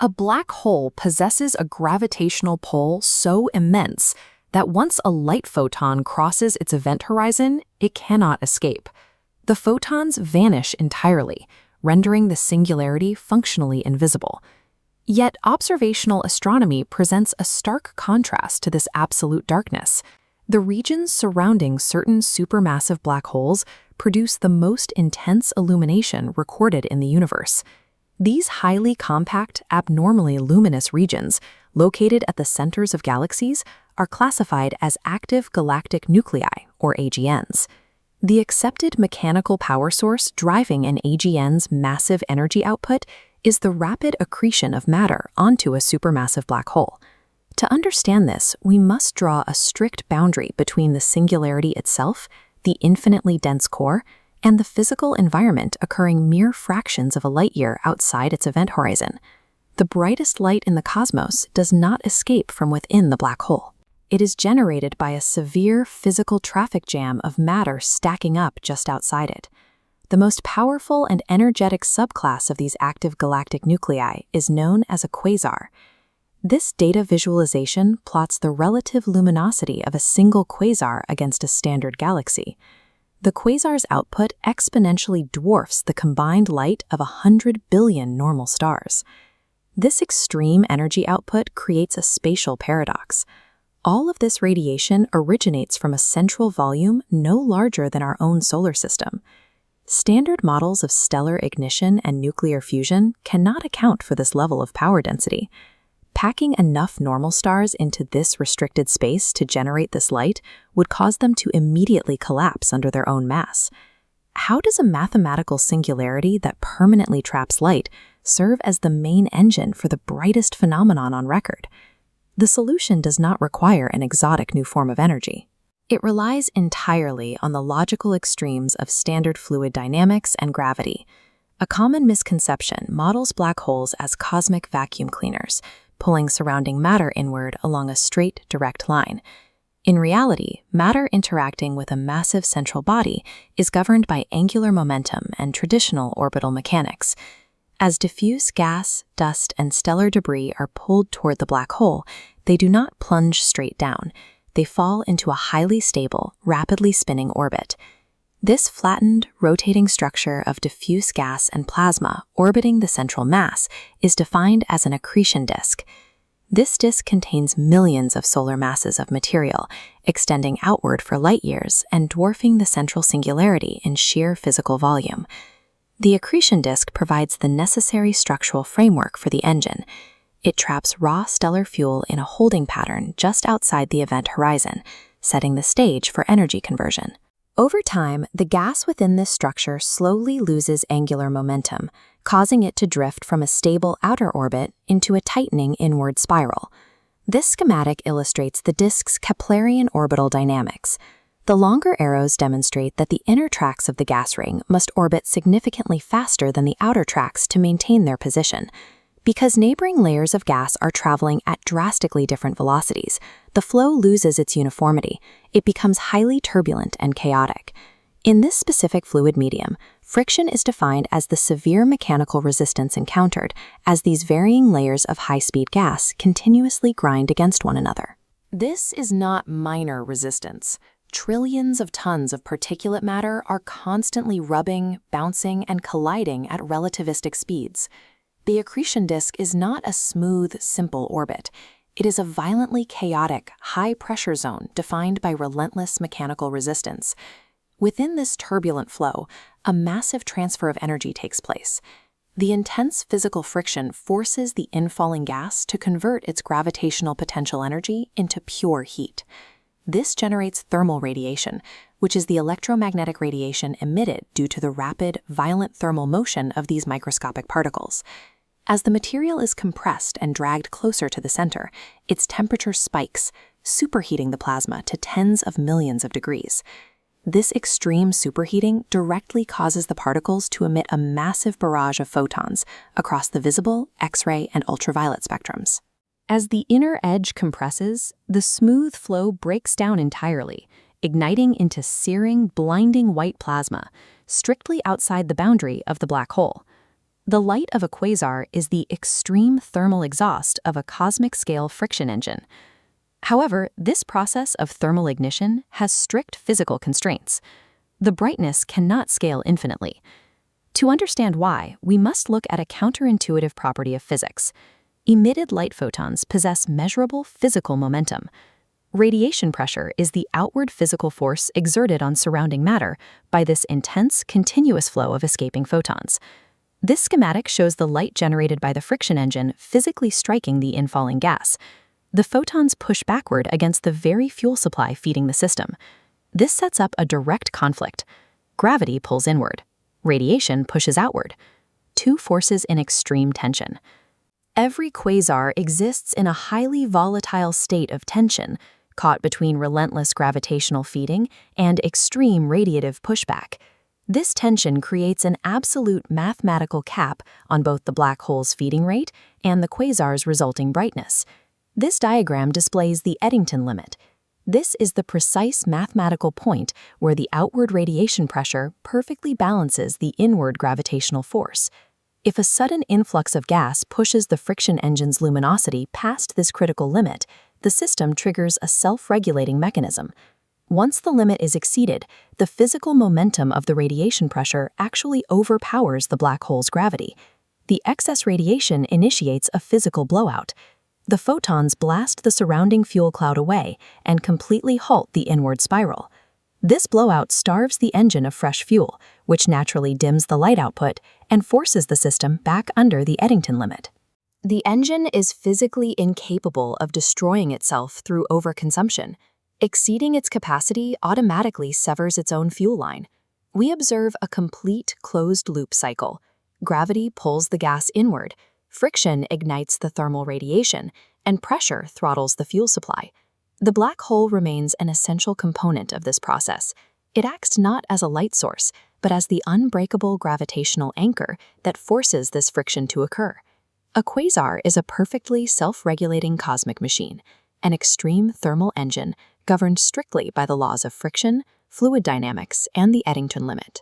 A black hole possesses a gravitational pull so immense that once a light photon crosses its event horizon, it cannot escape. The photons vanish entirely, rendering the singularity functionally invisible. Yet observational astronomy presents a stark contrast to this absolute darkness. The regions surrounding certain supermassive black holes produce the most intense illumination recorded in the universe. These highly compact, abnormally luminous regions, located at the centers of galaxies, are classified as active galactic nuclei, or AGNs. The accepted mechanical power source driving an AGN's massive energy output is the rapid accretion of matter onto a supermassive black hole. To understand this, we must draw a strict boundary between the singularity itself, the infinitely dense core, and the physical environment occurring mere fractions of a light-year outside its event horizon. The brightest light in the cosmos does not escape from within the black hole. It is generated by a severe physical traffic jam of matter stacking up just outside it. The most powerful and energetic subclass of these active galactic nuclei is known as a quasar. This data visualization plots the relative luminosity of a single quasar against a standard galaxy. The quasar's output exponentially dwarfs the combined light of 100 billion normal stars. This extreme energy output creates a spatial paradox. All of this radiation originates from a central volume no larger than our own solar system. Standard models of stellar ignition and nuclear fusion cannot account for this level of power density. Packing enough normal stars into this restricted space to generate this light would cause them to immediately collapse under their own mass. How does a mathematical singularity that permanently traps light serve as the main engine for the brightest phenomenon on record? The solution does not require an exotic new form of energy. It relies entirely on the logical extremes of standard fluid dynamics and gravity. A common misconception models black holes as cosmic vacuum cleaners, pulling surrounding matter inward along a straight, direct line. In reality, matter interacting with a massive central body is governed by angular momentum and traditional orbital mechanics. As diffuse gas, dust, and stellar debris are pulled toward the black hole, they do not plunge straight down. They fall into a highly stable, rapidly spinning orbit. This flattened, rotating structure of diffuse gas and plasma orbiting the central mass is defined as an accretion disk. This disk contains millions of solar masses of material, extending outward for light years and dwarfing the central singularity in sheer physical volume. The accretion disk provides the necessary structural framework for the engine. It traps raw stellar fuel in a holding pattern just outside the event horizon, setting the stage for energy conversion. Over time, the gas within this structure slowly loses angular momentum, causing it to drift from a stable outer orbit into a tightening inward spiral. This schematic illustrates the disk's Keplerian orbital dynamics. The longer arrows demonstrate that the inner tracks of the gas ring must orbit significantly faster than the outer tracks to maintain their position. Because neighboring layers of gas are traveling at drastically different velocities, the flow loses its uniformity. It becomes highly turbulent and chaotic. In this specific fluid medium, friction is defined as the severe mechanical resistance encountered as these varying layers of high-speed gas continuously grind against one another. This is not minor resistance. Trillions of tons of particulate matter are constantly rubbing, bouncing, and colliding at relativistic speeds. The accretion disk is not a smooth, simple orbit. It is a violently chaotic, high-pressure zone defined by relentless mechanical resistance. Within this turbulent flow, a massive transfer of energy takes place. The intense physical friction forces the infalling gas to convert its gravitational potential energy into pure heat. This generates thermal radiation, which is the electromagnetic radiation emitted due to the rapid, violent thermal motion of these microscopic particles. As the material is compressed and dragged closer to the center, its temperature spikes, superheating the plasma to tens of millions of degrees. This extreme superheating directly causes the particles to emit a massive barrage of photons across the visible, X-ray, and ultraviolet spectrums. As the inner edge compresses, the smooth flow breaks down entirely, igniting into searing, blinding white plasma, strictly outside the boundary of the black hole. The light of a quasar is the extreme thermal exhaust of a cosmic-scale friction engine. However, this process of thermal ignition has strict physical constraints. The brightness cannot scale infinitely. To understand why, we must look at a counterintuitive property of physics. Emitted light photons possess measurable physical momentum. Radiation pressure is the outward physical force exerted on surrounding matter by this intense, continuous flow of escaping photons. This schematic shows the light generated by the friction engine physically striking the infalling gas. The photons push backward against the very fuel supply feeding the system. This sets up a direct conflict. Gravity pulls inward. Radiation pushes outward. Two forces in extreme tension. Every quasar exists in a highly volatile state of tension, caught between relentless gravitational feeding and extreme radiative pushback. This tension creates an absolute mathematical cap on both the black hole's feeding rate and the quasar's resulting brightness. This diagram displays the Eddington limit. This is the precise mathematical point where the outward radiation pressure perfectly balances the inward gravitational force. If a sudden influx of gas pushes the friction engine's luminosity past this critical limit, the system triggers a self-regulating mechanism. Once the limit is exceeded, the physical momentum of the radiation pressure actually overpowers the black hole's gravity. The excess radiation initiates a physical blowout. The photons blast the surrounding fuel cloud away and completely halt the inward spiral. This blowout starves the engine of fresh fuel, which naturally dims the light output and forces the system back under the Eddington limit. The engine is physically incapable of destroying itself through overconsumption. Exceeding its capacity automatically severs its own fuel line. We observe a complete closed-loop cycle. Gravity pulls the gas inward, friction ignites the thermal radiation, and pressure throttles the fuel supply. The black hole remains an essential component of this process. It acts not as a light source, but as the unbreakable gravitational anchor that forces this friction to occur. A quasar is a perfectly self-regulating cosmic machine, an extreme thermal engine governed strictly by the laws of friction, fluid dynamics, and the Eddington limit.